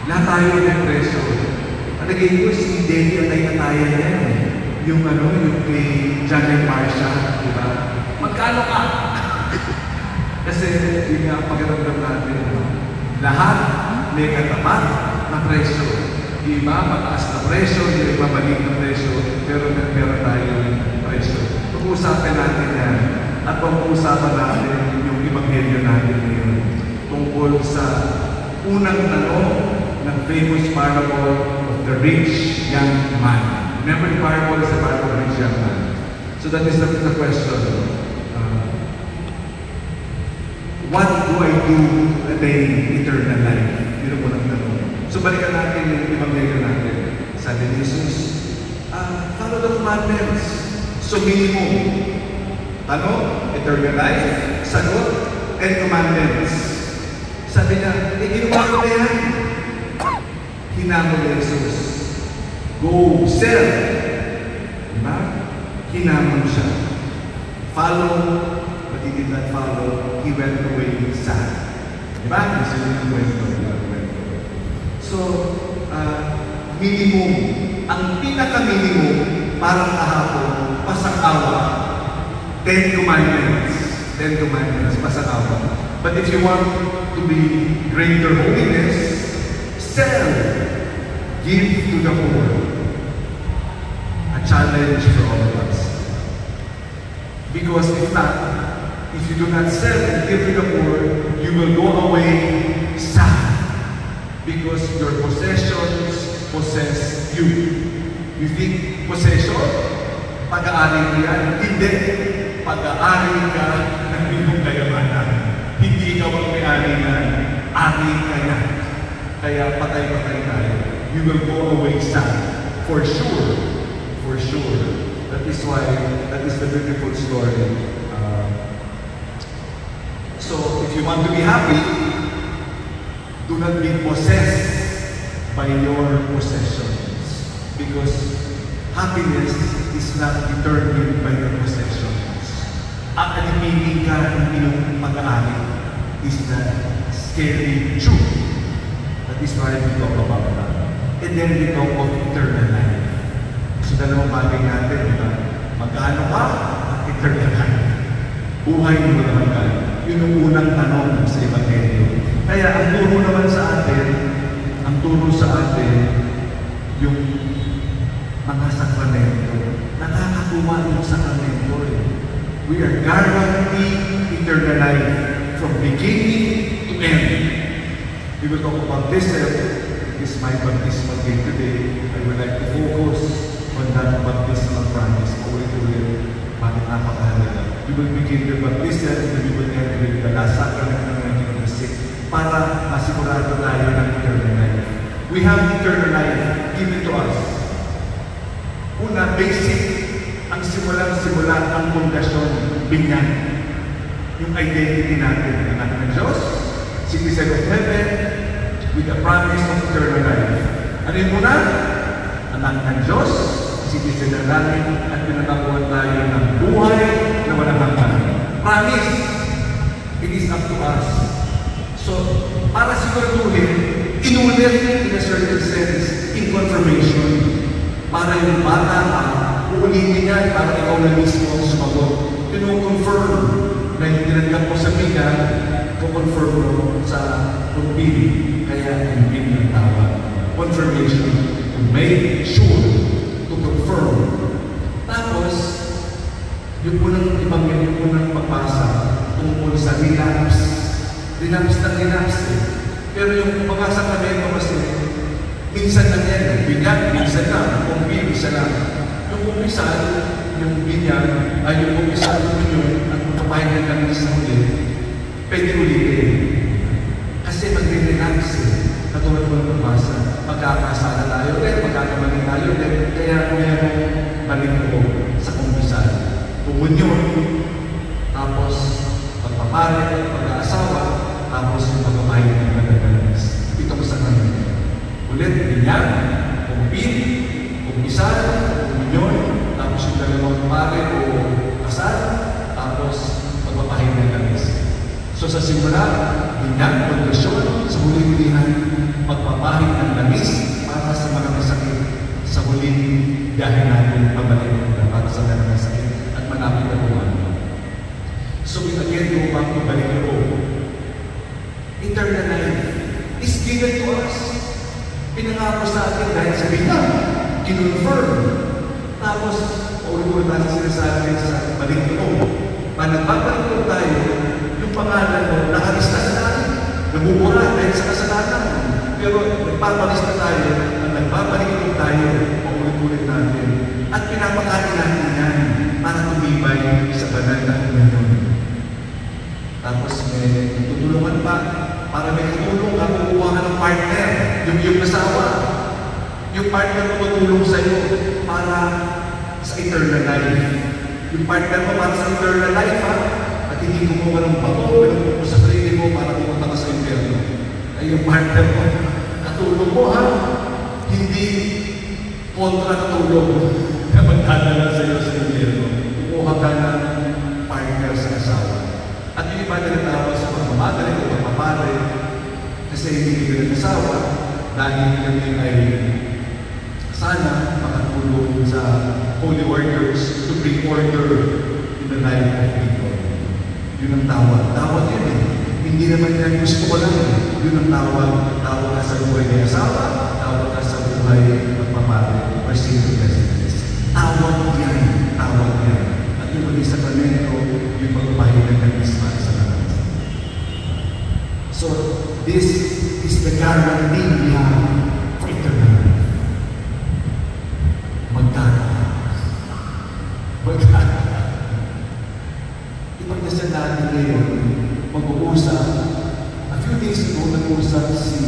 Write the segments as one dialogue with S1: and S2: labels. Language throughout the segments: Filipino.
S1: Lahat tayo may presyo. At again ko, si Daddy at ay-atayan niya eh. Yung kay Janet Marsha, di ba? Magkano ka? Kasi yun nga pagkaramdam natin. Lahat may katapat na presyo. Iba, mataas na presyo, hindi mabalik na presyo, pero meron tayong presyo. Pag-uusapan natin yan. At pag-uusapan natin yung ebanghelyo natin ngayon tungkol sa unang tanong ng famous parable of the rich young man. Remember, the parable is the parable of the rich young man. So that is the question. What do I do to attain eternal life? Yun ang unang tanong. So balikan natin yung ebanghelyo natin. Sabi ni Jesus, follow the commandments. So minimum, eternal life, sagot, and commandments. Sabi niya, ginawa ko na yan. Hinamon ni Jesus, go sell. Diba? Hinamon siya. Follow, but he did not follow. He went away sad. Diba? Kasi yung kwento. So, minimum. Ang pinaka-minimum, parang kahapon, pasang-awa. 10 commandments. 10 commandments, pasang-awa. But if you want to be greater holiness, sell. Give to the poor. A challenge for all of us. Because if not, if you do not sell and give to the poor, you will go away sad. Because your possessions possess you. You think possession? Pag-aari ka yan? Hindi. Pag-aari ka ng iyong kayamanan. Hindi ikaw ang may-ari yan. Ari ka yan. Kaya patay-patay tayo. You will go away sad. For sure. For sure. That is why, that is the beautiful story. So, if you want to be happy, do not be possessed by your possessions. Because happiness is not determined by your possessions. Ang alipinin ka ng iyong pag-aari is the scary truth. That is why we talk about that. And then we talk of eternal life. So dalawang bagay natin, diba? Magkano ka at eternal life? Buhay mo naman ka. Yun ang unang tanong sa ebanghelyo. Kaya ang turo naman sa atin, yung mga sakramento. Nakakakuha yung sakramento eh. We are guaranteed eternal life from beginning to end. We will talk about this. It is my baptismal day today. I would like to focus on that baptismal promise. Ulit-ulit, bakit napakahalaga. We will begin the baptism and we will end with the last sacrament ng 1906 para masigurado tayo ng eternal life. We have eternal life given to us. Una, basic, ang simulang-simula, ang pundasyon, binyan. Yung identity natin, anak ng Diyos, citizen of heaven, with the promise of eternal life. Ano yung una? Anak ng Diyos, citizen ng langit, at pinatakuan tayo ng buhay na walang hanggan. Promise, it is up to us. So, para siguraduhin, inulit in a certain sense, in confirmation, para yung bata uulitin yan, para ikaw na mismo ang sumagot. Kino-confirm na yung tinanggap mo sa biga, ko-confirm mo sa pagpili. Kaya yung pili ng tawag. Confirmation. To make sure. To confirm. Tapos, yung unang pagbasa tungkol sa relapse. Relapse na relapse eh. Pero yung mga sakramento kasi, minsan lang yan, binyan, minsan lang, kumpi, isa lang. Yung kumpisa, yung binyan, ay yung kumpisa, yung at magpapahin ng kami sa ulit, pwede ulitin. Kasi magre-relax eh. Katulad mo ng pabasa, magkakasala tayo ulit, magkakamali tayo ulit, kaya mayroong balik ko sa kumpisa. Pumunyon, tapos pagpapare, pag-aasawa, tapos yung pagpapahin ng madagalas. Ito ko sa kanila. Ulit, binyan, kumpin, kumpisan, kuminyon, tapos yung dalawang pare o kasal, tapos pagpapahin ng kamis. So sa simula, binyan, pagkasyon, sa huli-hulihan, magpapahid ng langis para sa mga masakit sa huling biyahe natin pabalik para sa mga masakit at malapit na buwan. So again, go back to balik ko. Eternal life is given to us. Pinangako sa atin dahil sa bilang, kinonfirm. Tapos, ulit-ulit natin sinasabi sa balik ko. Pag nagbabalik ko tayo, yung pangalan mo, nakalista sa natin. Nabubura dahil sa kasalanan. Pero nagpapalista tayo at nagbabalik ko tayo, ulit-ulit natin. At pinapakain natin yan para tumibay sa banal na ngayon. Tapos may tutulungan pa para may tutulong ka, kukuha ka ng partner, yung asawa. Yung partner mo tutulong sa iyo para sa eternal life. Yung partner mo para sa eternal life, ha? At hindi kumuha ng bato, pinagpupo sa sarili mo para pumunta ka sa impyerno. Ay yung partner mo, katulong mo, ha? Hindi kontra katulong na magdadala sa iyo sa impyerno. Kumuha ka ng partner sa asawa. At yung iba na natawa sa pagmamadali o pagpapare kasi hindi ka nag-asawa dahil yun ay sana makatulong sa holy workers to bring order in the life of people. Yun ang tawag. Tawag yun eh. Hindi naman yan gusto ko lang eh. Yun ang tawag. Tawag ka sa buhay ng asawa, tawag ka sa buhay ng pagpapare or single residence. Tawag yan. Tawag yan. At yung maging sakramento, yung pagpapahinga ng Isma sa lahat. So, this is the guarantee we have for eternal life. Magkano. Ipagdasal natin ngayon, mag-uusap. A few days ago, nag-uusap si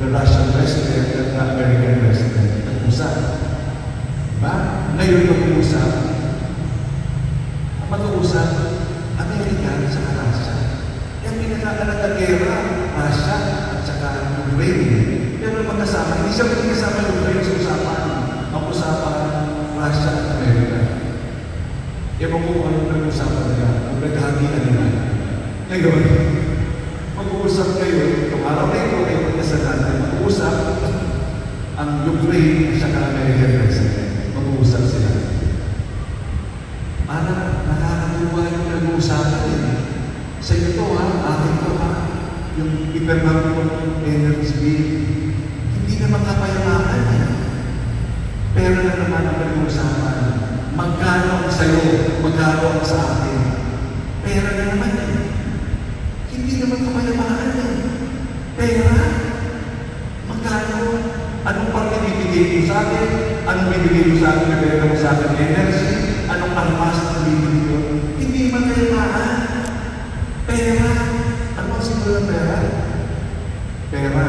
S1: the Russian president at the American president. Nag-uusap. Diba? Ngayon mag-uusap. Mag-uusap, Amerika at saka Russia. Yung pinagkakalat na gera, Russia at saka Ukraine. Pero magkasama, hindi siya magkasama yung Ukraine sa usapan. Ang usapan, Russia at Amerika. Ewan ko kung anong nag-usapan nila, kung naghahagian nila. Ngayon, mag-uusap kayo, itong araw na ito ay pagkasal natin, mag-uusap ang Ukraine at saka American president. Mag-uusap sila. Para nakakatuwa yung nag-uusapan eh. Sa inyo to ha, akin to ha, yung hypermarket energy bill, hindi naman kapayamakan eh. Pero na naman ang nag-uusapan, magkano ang sa'yo, magkano ang sa akin. Pera na naman eh. Hindi naman kapayamakan eh. Pera, magkano, anong parte bibigay mo sa akin, anong bibigay mo sa akin, bibigay mo sa akin energy, anong armas na bibigay mo? Hindi man kailangan. Pera. Ano ang siguro ng pera? Pera.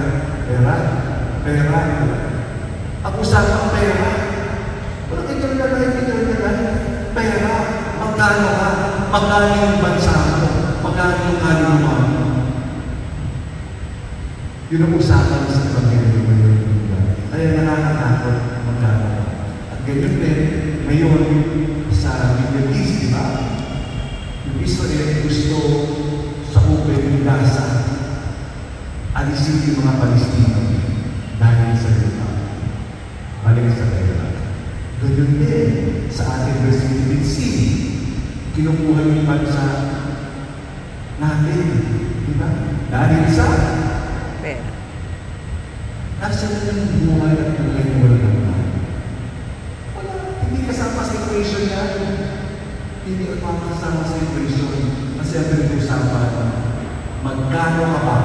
S1: Pera. Pera. Ang usapang pera. Walang ito. Pera. Magkano ka? Magkano yung bansa mo? Magkano yung kaluluwa mo? Yun ang usapan sa pamilya mo yun. Kaya nakakatakot magkano. At ganyan din, ngayon, sa Middle East, di ba? Yung Israel gusto sa open yung Gaza, alisin yung mga Palestino dahil sa lupa. Balik sa pera. Ganyan din sa ating Resident Sea. Kinukuha yung bansa natin. Di ba? Dahil sa pera. Nasa yung buhay at buhay mo lang. Hindi kasama sa equation yan. Hindi kasama sa equation. Kasi ang pinag-usapan, magkano ka ba